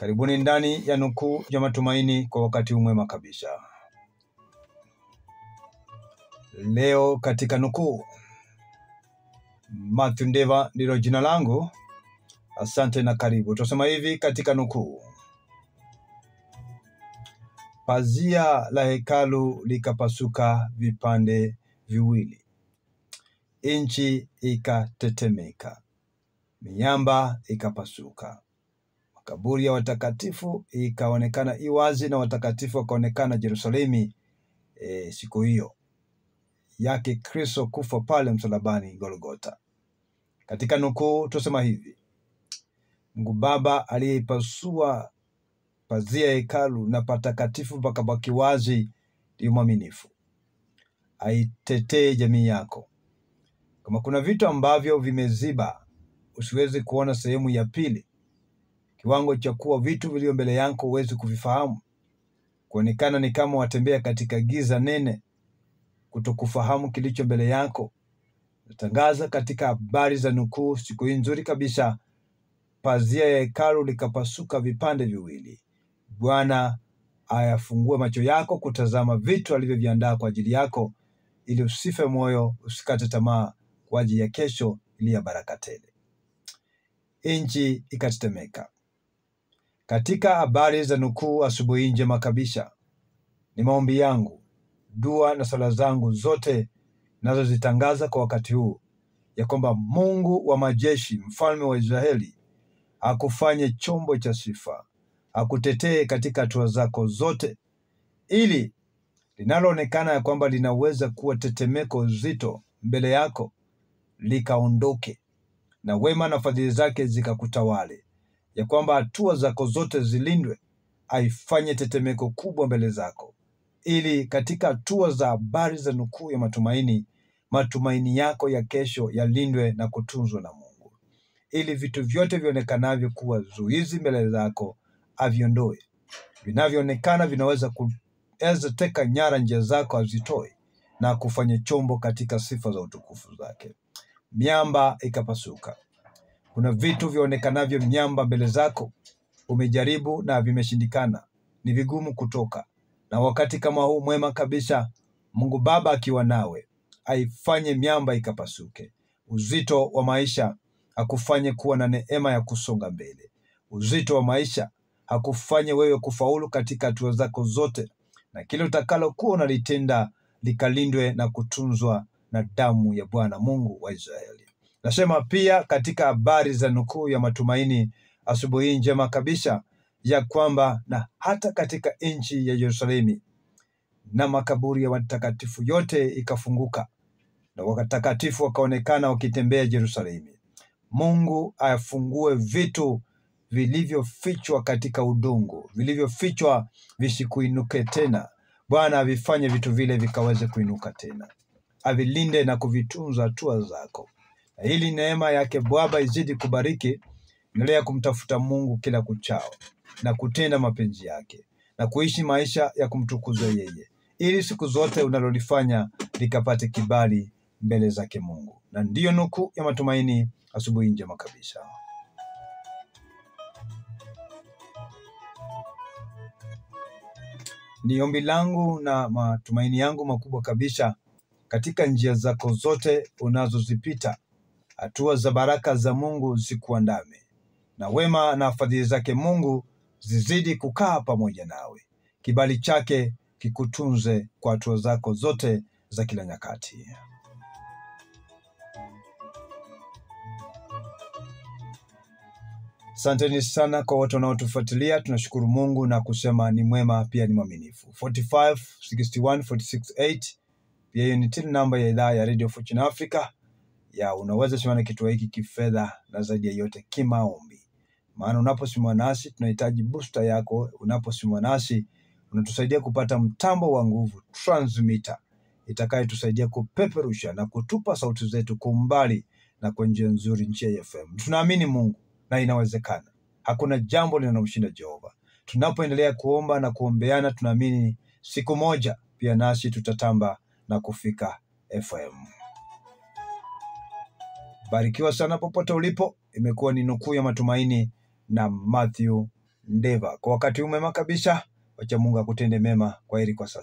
Karibuni ndani ya nukuu ya matumaini kwa wakati mwema kabisa. Leo katika nukuu, Matthew Ndeva ndilo jina langu. Asante na karibu. Tusema hivi katika nukuu: pazia la hekalu likapasuka vipande viwili, nchi ikatetemeka, miamba ikapasuka, makaburi ya watakatifu ikaonekana iwazi, na watakatifu wakaonekana Yerusalemu siku hiyo yake Kristo kufa pale msalabani Golgotha. Katika nukuu tusema hivi: Mungu Baba aliyeipasua pazia ya hekalu na patakatifu pakabaki wazi ni mwaminifu. Aitetee jamii yako. Kama kuna vitu ambavyo vimeziba usiwezi kuona sehemu ya pili, kiwango cha kuwa vitu vilivyo mbele yako uwezi kuvifahamu, kuonekana ni kama watembea katika giza nene, kutokufahamu kilicho mbele yako, natangaza katika habari za nukuu siku hii nzuri kabisa, pazia ya hekalu likapasuka vipande viwili. Bwana ayafungue macho yako kutazama vitu alivyoviandaa kwa ajili yako, ili usife moyo, usikate tamaa kwa ajili ya kesho iliyo baraka tele. Nchi ikatetemeka. Katika habari za nukuu asubuhi njema kabisa, ni maombi yangu, dua na sala zangu zote nazozitangaza kwa wakati huu, ya kwamba Mungu wa majeshi, mfalme wa Israeli, akufanye chombo cha sifa, akutetee katika hatua zako zote, ili linaloonekana ya kwamba linaweza kuwa tetemeko zito mbele yako likaondoke, na wema na fadhili zake zikakutawale, ya kwamba hatua zako zote zilindwe. Aifanye tetemeko kubwa mbele zako, ili katika hatua za habari za nukuu ya matumaini, matumaini yako ya kesho yalindwe na kutunzwa na Mungu, ili vitu vyote vionekanavyo kuwa zuizi mbele zako aviondoe. Vinavyoonekana vinaweza teka nyara njia zako azitoe, na kufanya chombo katika sifa za utukufu zake. Miamba ikapasuka. Kuna vitu vionekanavyo miamba mbele zako, umejaribu na vimeshindikana, ni vigumu kutoka. Na wakati kama huu mwema kabisa, Mungu Baba akiwa nawe, aifanye miamba ikapasuke. Uzito wa maisha hakufanye kuwa na neema ya kusonga mbele. Uzito wa maisha hakufanye wewe kufaulu katika hatua zako zote, na kile utakalo kuwa unalitenda likalindwe na kutunzwa na damu ya Bwana Mungu wa Israeli. Nasema pia katika habari za nukuu ya matumaini asubuhi njema kabisa, ya kwamba na hata katika nchi ya Yerusalemu na makaburi ya watakatifu yote ikafunguka, na watakatifu wakaonekana wakitembea Yerusalemu. Mungu afungue vitu vilivyofichwa katika udongo, vilivyofichwa visikuinuke tena. Bwana avifanye vitu vile vikaweze kuinuka tena, avilinde na kuvitunza hatua zako. Na ili neema yake Bwana izidi kubariki, endelea kumtafuta Mungu kila kuchao, na kutenda mapenzi yake, na kuishi maisha ya kumtukuza yeye, ili siku zote unalolifanya likapate kibali mbele zake Mungu. Na ndiyo nukuu ya matumaini asubuhi njema kabisa. Ni ombi langu na matumaini yangu makubwa kabisa, katika njia zako zote unazozipita, hatua za baraka za Mungu zikuandame, na wema na fadhili zake Mungu zizidi kukaa pamoja nawe. Kibali chake kikutunze kwa hatua zako zote za kila nyakati. Asanteni sana kwa watu wanaotufuatilia. Tunashukuru Mungu na kusema ni mwema pia ni mwaminifu. 45 61 46 8 pia hiyo ni till namba ya idhaa ya Radio Fortune Africa. Unaweza simama kituo hiki kifedha, na zaidi ya yote kimaombi. Maana unaposimama nasi tunahitaji booster yako. Unaposimama nasi unatusaidia kupata mtambo wa nguvu, transmitter, itakayotusaidia kupeperusha na kutupa sauti zetu kwa umbali na kwa njia nzuri, njia ya FM. Tunaamini Mungu na inawezekana. Hakuna jambo linalomshinda Jehova. Tunapoendelea kuomba na kuombeana, tunaamini siku moja pia nasi tutatamba na kufika FM. Barikiwa sana popote ulipo. Imekuwa ni nukuu ya matumaini na Matthew Ndeva. Kwa wakati mwema kabisa, wacha Mungu akutende mema. Kwaheri kwa sasa.